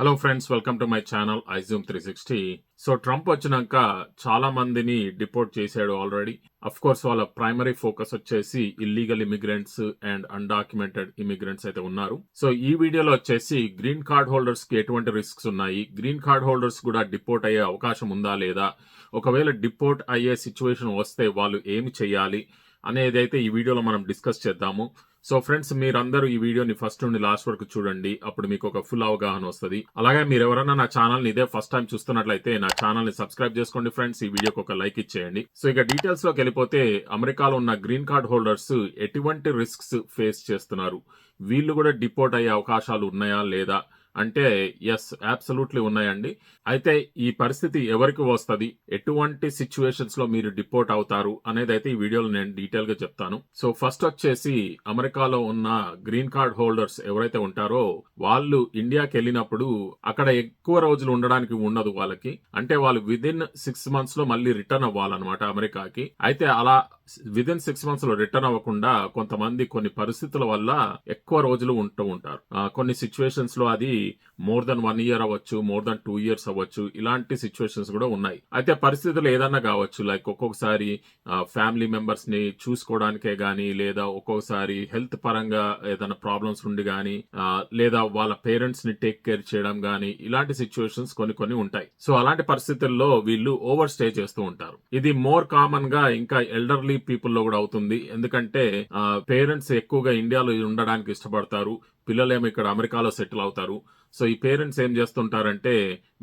Hello friends, welcome to my channel iZoom 360. So Trump వచ్చినాక చాలా మందిని డిపోర్ట్ చేశాడు ఆల్రెడీ. అఫ్ కోర్స్ వాళ్ళ ప్రైమరీ ఫోకస్ వచ్చేసి illegal immigrants and undocumented immigrants అయితే ఉన్నారు. సో ఈ వీడియోలో వచ్చేసి గ్రీన్ కార్డ్ హోల్డర్స్ కి ఎటువంటి రిస్క్స్ ఉన్నాయి, గ్రీన్ కార్డ్ హోల్డర్స్ కూడా డిపోర్ట్ అయ్యే అవకాశం ఉందా లేదా, ఒకవేళ డిపోర్ట్ అయ్యే సిచ్యువేషన్ వస్తే వాళ్ళు ఏమి చేయాలి అనేది అయితే ఈ వీడియోలో మనం డిస్కస్ చేద్దాము. సో ఫ్రెండ్స్, మీరందరూ ఈ వీడియోని ఫస్ట్ నుండి లాస్ట్ వరకు చూడండి, అప్పుడు మీకు ఒక ఫుల్ అవగాహన వస్తుంది. అలాగే మీరు ఎవరైనా నా ఛానల్ ని ఇదే ఫస్ట్ టైం చూస్తున్నట్లయితే నా ఛానల్ ని సబ్స్క్రైబ్ చేసుకోండి ఫ్రెండ్స్. ఈ వీడియోకి ఒక లైక్ ఇచ్చేయండి. సో ఇక డీటెయిల్స్ లోకి వెళ్ళిపోతే, అమెరికాలో ఉన్న గ్రీన్ కార్డ్ హోల్డర్స్ ఎటువంటి రిస్క్స్ ఫేస్ చేస్తున్నారు, వీళ్ళు కూడా డిపోర్ట్ అయ్యే అవకాశాలు ఉన్నాయా లేదా అంటే ఎస్, అబ్సల్యూట్లీ ఉన్నాయండి. అయితే ఈ పరిస్థితి ఎవరికి వస్తుంది, ఎటువంటి సిచ్యువేషన్స్ లో మీరు డిపోర్ట్ అవుతారు అనేది అయితే ఈ వీడియోలో నేను డీటెయిల్ గా చెప్తాను. సో ఫస్ట్ వచ్చేసి, అమెరికాలో ఉన్న గ్రీన్ కార్డ్ హోల్డర్స్ ఎవరైతే ఉంటారో వాళ్ళు ఇండియాకి వెళ్ళినప్పుడు అక్కడ ఎక్కువ రోజులు ఉండడానికి ఉండదు వాళ్ళకి. అంటే వాళ్ళు విదిన్ 6 months లో మళ్ళీ రిటర్న్ అవ్వాలన్నమాట అమెరికాకి. అయితే అలా విదిన్ 6 months లో రిటర్న్ అవ్వకుండా కొంతమంది కొన్ని పరిస్థితుల వల్ల ఎక్కువ రోజులు ఉంటూ ఉంటారు. కొన్ని సిచ్యువేషన్స్ లో అది మోర్ దెన్ 1 year అవ్వచ్చు, మోర్ దెన్ 2 years అవ్వచ్చు. ఇలాంటి సిచ్యువేషన్స్ కూడా ఉన్నాయి. అయితే పరిస్థితులు ఏదన్నా కావచ్చు, లైక్ ఒక్కొక్కసారి ఫ్యామిలీ మెంబర్స్ ని చూసుకోవడానికే గానీ, లేదా ఒక్కొక్కసారి హెల్త్ పరంగా ఏదైనా ప్రాబ్లమ్స్ ఉండి గానీ, లేదా వాళ్ళ పేరెంట్స్ ని టేక్ కేర్ చేయడం గానీ, ఇలాంటి సిచ్యువేషన్స్ కొన్ని ఉంటాయి. సో అలాంటి పరిస్థితుల్లో వీళ్ళు ఓవర్ స్టే చేస్తూ ఉంటారు. ఇది మోర్ కామన్ గా ఇంకా ఎల్డర్లీ పీపుల్ లో కూడా అవుతుంది. ఎందుకంటే పేరెంట్స్ ఎక్కువగా ఇండియాలో ఉండడానికి ఇష్టపడతారు, పిల్లలేమో ఇక్కడ అమెరికాలో సెటిల్ అవుతారు. సో ఈ పేరెంట్స్ ఏం చేస్తుంటారంటే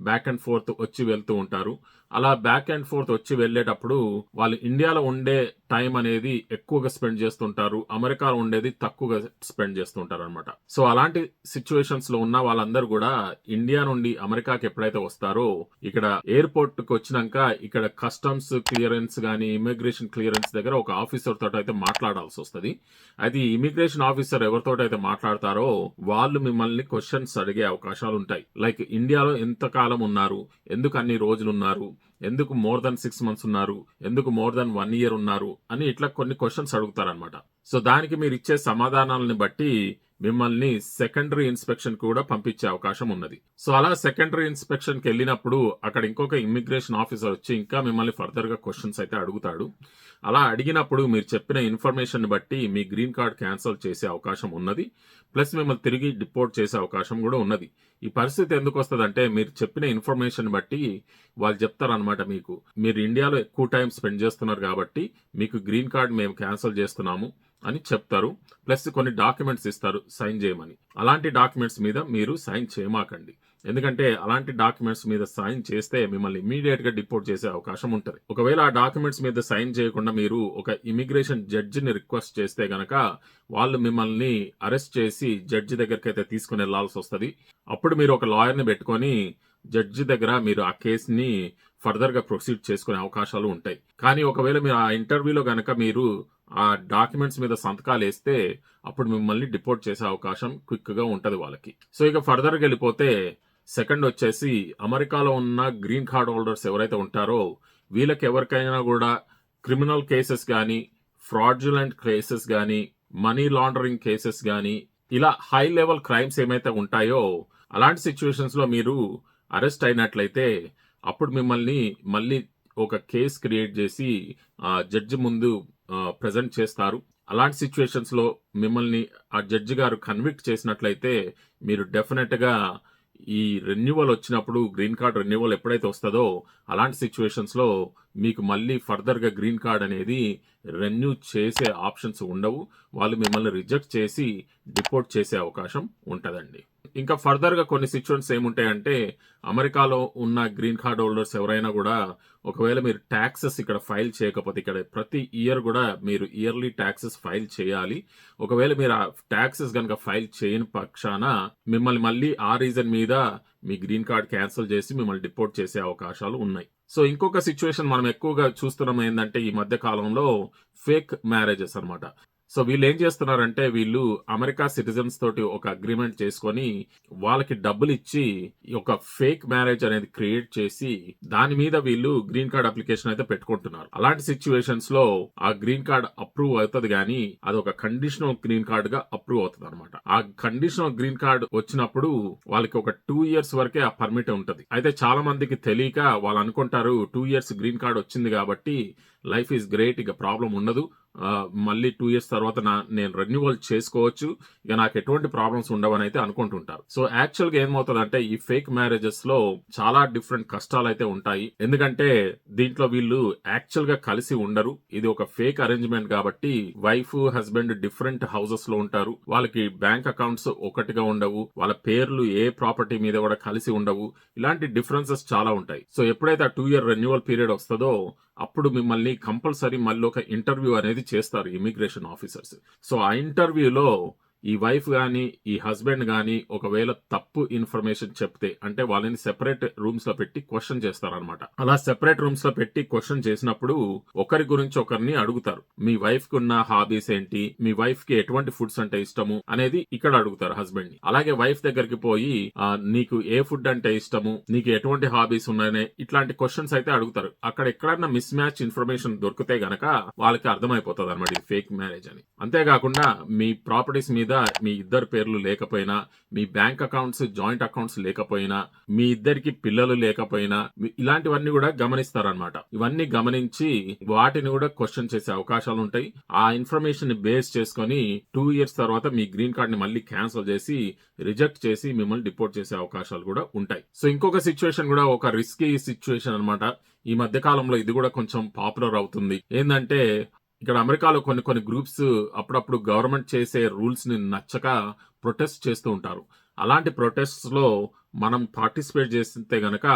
బ్యాక్ అండ్ ఫోర్త్ వచ్చి వెళ్తూ ఉంటారు. అలా బ్యాక్ అండ్ ఫోర్త్ వచ్చి వెళ్లేటప్పుడు వాళ్ళు ఇండియాలో ఉండే టైం అనేది ఎక్కువగా స్పెండ్ చేస్తుంటారు, అమెరికాలో ఉండేది తక్కువగా స్పెండ్ చేస్తుంటారు అనమాట. సో అలాంటి సిచ్యువేషన్స్ లో ఉన్న వాళ్ళందరూ కూడా ఇండియా నుండి అమెరికాకి ఎప్పుడైతే వస్తారో, ఇక్కడ ఎయిర్పోర్ట్ కి వచ్చినాక ఇక్కడ కస్టమ్స్ క్లియరెన్స్ గానీ, ఇమిగ్రేషన్ క్లియరెన్స్ దగ్గర ఒక ఆఫీసర్ తోటి అయితే మాట్లాడాల్సి వస్తుంది. అది ఇమిగ్రేషన్ ఆఫీసర్ ఎవరితో అయితే మాట్లాడతారో వాళ్ళు మిమ్మల్ని క్వశ్చన్స్ అడిగే అవకాశాలు ఉంటాయి. లైక్ ఇండియాలో ఎంత కాలం ఉన్నారు, ఎందుకు అన్ని రోజులు ఉన్నారు, ఎందుకు మోర్ దెన్ 6 months ఉన్నారు, ఎందుకు మోర్ దెన్ 1 year ఉన్నారు అని ఇట్లా కొన్ని క్వశ్చన్స్ అడుగుతారనమాట. సో దానికి మీరు ఇచ్చే సమాధానాలని బట్టి మిమ్మల్ని సెకండరీ ఇన్స్పెక్షన్ కూడా పంపించే అవకాశం ఉన్నది. సో అలా సెకండరీ ఇన్స్పెక్షన్ కి వెళ్ళినప్పుడు అక్కడ ఇంకొక ఇమిగ్రేషన్ ఆఫీసర్ వచ్చి ఇంకా మిమ్మల్ని ఫర్దర్ గా క్వశ్చన్స్ అయితే అడుగుతాడు. అలా అడిగినప్పుడు మీరు చెప్పిన ఇన్ఫర్మేషన్ బట్టి మీ గ్రీన్ కార్డ్ క్యాన్సిల్ చేసే అవకాశం ఉన్నది, ప్లస్ మిమ్మల్ని తిరిగి డిపోర్ట్ చేసే అవకాశం కూడా ఉన్నది. ఈ పరిస్థితి ఎందుకు వస్తుందంటే, మీరు చెప్పిన ఇన్ఫర్మేషన్ బట్టి వాళ్ళు చెప్తారనమాట, మీకు మీరు ఇండియాలో ఎక్కువ టైం స్పెండ్ చేస్తున్నారు కాబట్టి మీకు గ్రీన్ కార్డ్ మేము క్యాన్సిల్ చేస్తున్నాము అని చెప్తారు. ప్లస్ కొన్ని డాక్యుమెంట్స్ ఇస్తారు సైన్ చేయమని. అలాంటి డాక్యుమెంట్స్ మీద మీరు సైన్ చేయమాకండి, ఎందుకంటే అలాంటి డాక్యుమెంట్స్ మీద సైన్ చేస్తే మిమ్మల్ని ఇమీడియట్ గా డిపోర్ట్ చేసే అవకాశం ఉంటుంది. ఒకవేళ ఆ డాక్యుమెంట్స్ మీద సైన్ చేయకుండా మీరు ఒక ఇమిగ్రేషన్ జడ్జిని రిక్వెస్ట్ చేస్తే గనక వాళ్ళు మిమ్మల్ని అరెస్ట్ చేసి జడ్జి దగ్గరికి అయితే తీసుకుని వెళ్లాల్సి వస్తుంది. అప్పుడు మీరు ఒక లాయర్ని పెట్టుకొని జడ్జి దగ్గర మీరు ఆ కేసుని ఫర్దర్ గా ప్రొసీడ్ చేసుకునే అవకాశాలు ఉంటాయి. కానీ ఒకవేళ మీరు ఆ ఇంటర్వ్యూలో గనక మీరు ఆ డాక్యుమెంట్స్ మీద సంతకాలు వేస్తే అప్పుడు మిమ్మల్ని డిపోర్ట్ చేసే అవకాశం క్విక్ గా ఉంటది వాళ్ళకి. సో ఇక ఫర్దర్ గా వెళ్ళిపోతే, సెకండ్ వచ్చేసి, అమెరికాలో ఉన్న గ్రీన్ కార్డ్ హోల్డర్స్ ఎవరైతే ఉంటారో వీళ్ళకి ఎవరికైనా కూడా క్రిమినల్ కేసెస్ గానీ, ఫ్రాడ్యులెంట్ కేసెస్ గానీ, మనీ లాండరింగ్ కేసెస్ గానీ, ఇలా హై లెవెల్ క్రైమ్స్ ఏమైతే ఉంటాయో అలాంటి సిచ్యువేషన్స్ లో మీరు అరెస్ట్ అయినట్లయితే అప్పుడు మిమ్మల్ని మళ్ళీ ఒక కేసు క్రియేట్ చేసి జడ్జి ముందు ప్రెజెంట్ చేస్తారు. అలాంటి సిచ్యువేషన్స్ లో మిమ్మల్ని ఆ జడ్జి గారు కన్విక్ట్ చేసినట్లయితే మీరు డెఫినెట్ గా ఈ రెన్యువల్ వచ్చినప్పుడు, గ్రీన్ కార్డ్ రెన్యువల్ ఎప్పుడైతే వస్తుందో అలాంటి సిచ్యువేషన్స్ లో మీకు మళ్ళీ ఫర్దర్ గా గ్రీన్ కార్డ్ అనేది రెన్యూ చేసే ఆప్షన్స్ ఉండవు. వాళ్ళు మిమ్మల్ని రిజెక్ట్ చేసి డిపోర్ట్ చేసే అవకాశం ఉంటదండి. ఇంకా ఫర్దర్ గా కొన్ని సిచ్యువేషన్స్ ఏముంటాయంటే, అమెరికాలో ఉన్న గ్రీన్ కార్డ్ హోల్డర్స్ ఎవరైనా కూడా ఒకవేళ మీరు ట్యాక్సెస్ ఇక్కడ ఫైల్ చేయకపోతే, ఇక్కడ ప్రతి ఇయర్ కూడా మీరు ఇయర్లీ ట్యాక్సెస్ ఫైల్ చేయాలి. ఒకవేళ మీరు ఆ ట్యాక్సెస్ కనుక ఫైల్ చేయని పక్షాన మిమ్మల్ని మళ్ళీ ఆ రీజన్ మీద మీ గ్రీన్ కార్డ్ క్యాన్సిల్ చేసి మిమ్మల్ని డిపోర్ట్ చేసే అవకాశాలు ఉన్నాయి. సో ఇంకొక సిచ్యువేషన్ మనం ఎక్కువగా చూస్తున్నాం ఏంటంటే, ఈ మధ్య కాలంలో ఫేక్ మ్యారేజెస్ అనమాట. సో వీళ్ళు ఏం చేస్తున్నారంటే వీళ్ళు అమెరికా సిటిజన్స్ తోటి ఒక అగ్రిమెంట్ చేసుకొని వాళ్ళకి డబ్బులు ఇచ్చి ఒక ఫేక్ మ్యారేజ్ అనేది క్రియేట్ చేసి దాని మీద వీళ్ళు గ్రీన్ కార్డ్ అప్లికేషన్ అయితే పెట్టుకుంటున్నారు. అలాంటి సిచ్యువేషన్స్ లో ఆ గ్రీన్ కార్డ్ అప్రూవ్ అవుతుంది కానీ అది ఒక కండిషనల్ గ్రీన్ కార్డ్ గా అప్రూవ్ అవుతుంది అనమాట. ఆ కండిషనల్ గ్రీన్ కార్డ్ వచ్చినప్పుడు వాళ్ళకి ఒక 2 years వరకే ఆ పర్మిట్ ఉంటది. అయితే చాలా మందికి తెలియక వాళ్ళు అనుకుంటారు 2 years గ్రీన్ కార్డ్ వచ్చింది కాబట్టి లైఫ్ ఈజ్ గ్రేట్, ఇక ప్రాబ్లం ఉండదు, మళ్ళీ 2 years తర్వాత నేను రెన్యువల్ చేసుకోవచ్చు, ఇక నాకు ఎటువంటి ప్రాబ్లమ్స్ ఉండవని అయితే అనుకుంటుంటారు. సో యాక్చువల్ గా ఏమవుతుందంటే ఈ ఫేక్ మ్యారేజెస్ లో చాలా డిఫరెంట్ కష్టాలు అయితే ఉంటాయి. ఎందుకంటే దీంట్లో వీళ్ళు యాక్చువల్ గా కలిసి ఉండరు, ఇది ఒక ఫేక్ అరేంజ్మెంట్ కాబట్టి వైఫ్ హస్బెండ్ డిఫరెంట్ హౌసెస్ లో ఉంటారు, వాళ్ళకి బ్యాంక్ అకౌంట్స్ ఒకటిగా ఉండవు, వాళ్ళ పేర్లు ఏ ప్రాపర్టీ మీద కూడా కలిసి ఉండవు, ఇలాంటి డిఫరెన్సెస్ చాలా ఉంటాయి. సో ఎప్పుడైతే ఆ 2 year రెన్యువల్ పీరియడ్ వస్తుందో అప్పుడు మిమ్మల్ని కంపల్సరీ మళ్ళీ ఒక ఇంటర్వ్యూ అనేది చేస్తారు ఇమిగ్రేషన్ ఆఫీసర్స్. సో ఆ ఇంటర్వ్యూలో ఈ వైఫ్ గాని ఈ హస్బెండ్ గాని ఒకవేళ తప్పు ఇన్ఫర్మేషన్ చెప్తే అంటే వాళ్ళని సెపరేట్ రూమ్స్ లో పెట్టి క్వశ్చన్ చేస్తారనమాట. అలా సెపరేట్ రూమ్స్ లో పెట్టి క్వశ్చన్ చేసినప్పుడు ఒకరి గురించి ఒకరిని అడుగుతారు. మీ వైఫ్ కి ఉన్న హాబీస్ ఏంటి, మీ వైఫ్ కి ఎటువంటి ఫుడ్స్ అంటే ఇష్టము అనేది ఇక్కడ అడుగుతారు హస్బెండ్ ని. అలాగే వైఫ్ దగ్గరికి పోయి నీకు ఏ ఫుడ్ అంటే ఇష్టము, నీకు ఎటువంటి హాబీస్ ఉన్నాయనే ఇట్లాంటి క్వశ్చన్స్ అయితే అడుగుతారు. అక్కడ ఎక్కడన్నా మిస్ మ్యాచ్ ఇన్ఫర్మేషన్ దొరికితే గనక వాళ్ళకి అర్థమైపోతుంది అనమాట ఇది ఫేక్ మ్యారేజ్ అని. అంతేకాకుండా మీ ప్రాపర్టీస్ మీద మీ ఇద్దరు పేర్లు లేకపోయినా, మీ బ్యాంక్ అకౌంట్స్ జాయింట్ అకౌంట్స్ లేకపోయినా, మీ ఇద్దరికి పిల్లలు లేకపోయినా ఇలాంటివన్నీ కూడా గమనిస్తారనమాట. ఇవన్నీ గమనించి వాటిని కూడా క్వశ్చన్ చేసే అవకాశాలు ఉంటాయి. ఆ ఇన్ఫర్మేషన్ ని బేస్ చేసుకొని 2 years తర్వాత మీ గ్రీన్ కార్డ్ ని మళ్ళీ క్యాన్సిల్ చేసి రిజెక్ట్ చేసి మిమ్మల్ని డిపోర్ట్ చేసే అవకాశాలు కూడా ఉంటాయి. సో ఇంకొక సిచ్యువేషన్ కూడా ఒక రిస్కీ సిచ్యువేషన్ అనమాట. ఈ మధ్య కాలంలో ఇది కూడా కొంచెం పాపులర్ అవుతుంది. ఏంటంటే ఇక్కడ అమెరికాలో కొన్ని గ్రూప్స్ అప్పుడప్పుడు గవర్నమెంట్ చేసే రూల్స్ ని నచ్చక ప్రొటెస్ట్ చేస్తూ ఉంటారు. అలాంటి ప్రొటెస్ట్ లో మనం పార్టిసిపేట్ చేస్తే గనక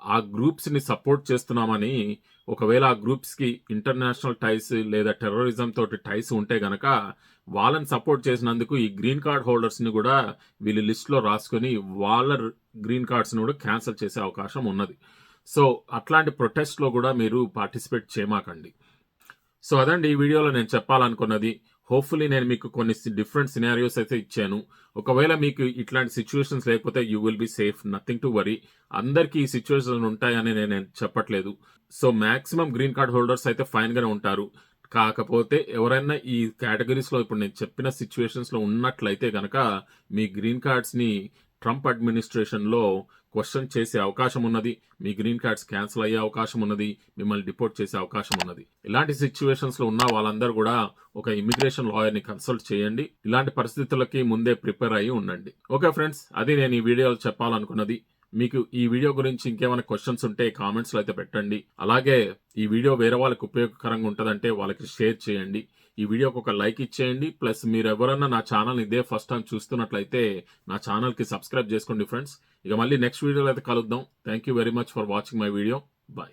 ఆ గ్రూప్స్ ని సపోర్ట్ చేస్తున్నామని, ఒకవేళ ఆ గ్రూప్స్ కి ఇంటర్నేషనల్ టైస్ లేదా టెర్రరిజం తోటి టైస్ ఉంటే గనక వాళ్ళని సపోర్ట్ చేసినందుకు ఈ గ్రీన్ కార్డ్ హోల్డర్స్ ని కూడా వీళ్ళు లిస్ట్ లో రాసుకొని వాళ్ళ గ్రీన్ కార్డ్స్ ని కూడా క్యాన్సిల్ చేసే అవకాశం ఉన్నది. సో అట్లాంటి ప్రొటెస్ట్ లో కూడా మీరు పార్టిసిపేట్ చేయమాకండి. సో అదండి ఈ వీడియోలో నేను చెప్పాలనుకున్నది. హోప్ఫుల్లీ నేను మీకు కొన్ని డిఫరెంట్ సినారియోస్ అయితే ఇచ్చాను. ఒకవేళ మీకు ఇట్లాంటి సిచ్యువేషన్స్ లేకపోతే you will be safe, nothing to worry. అందరికీ ఈ సిచ్యువేషన్ ఉంటాయని నేను చెప్పట్లేదు. So maximum green card holders అయితే ఫైన్ గానే ఉంటారు. కాకపోతే ఎవరైనా ఈ కేటగిరీస్ లో ఇప్పుడు నేను చెప్పిన సిచ్యువేషన్స్ లో ఉన్నట్లయితే గనక మీ గ్రీన్ కార్డ్స్ ని ట్రంప్ అడ్మినిస్ట్రేషన్ లో క్వశ్చన్ చేసే అవకాశం ఉన్నది, మీ గ్రీన్ కార్డ్స్ క్యాన్సిల్ అయ్యే అవకాశం ఉన్నది, మిమ్మల్ని డిపోర్ట్ చేసే అవకాశం ఉన్నది. ఇలాంటి సిచ్యువేషన్స్ లో ఉన్న వాళ్ళందరూ కూడా ఒక ఇమిగ్రేషన్ లాయర్ ని కన్సల్ట్ చేయండి. ఇలాంటి పరిస్థితులకి ముందే ప్రిపేర్ అయ్యి ఉండండి. ఓకే ఫ్రెండ్స్, అది నేను ఈ వీడియోలో చెప్పాలనుకున్నది. మీకు ఈ వీడియో గురించి ఇంకేమైనా క్వశ్చన్స్ ఉంటే కామెంట్స్ లో అయితే పెట్టండి. అలాగే ఈ వీడియో వేరే వాళ్ళకి ఉపయోగకరంగా ఉంటుందంటే వాళ్ళకి షేర్ చేయండి. ఈ వీడియోకి ఒక లైక్ ఇచ్చేయండి. ప్లస్ మీరు ఎవరన్నా నా ఛానల్ ఇదే ఫస్ట్ టైం చూస్తున్నట్లయితే నా ఛానల్ కి సబ్స్క్రైబ్ చేసుకోండి ఫ్రెండ్స్. ఇక మళ్ళీ నెక్స్ట్ వీడియోలో అయితే కలుద్దాం. Thank you very much for watching my video. Bye.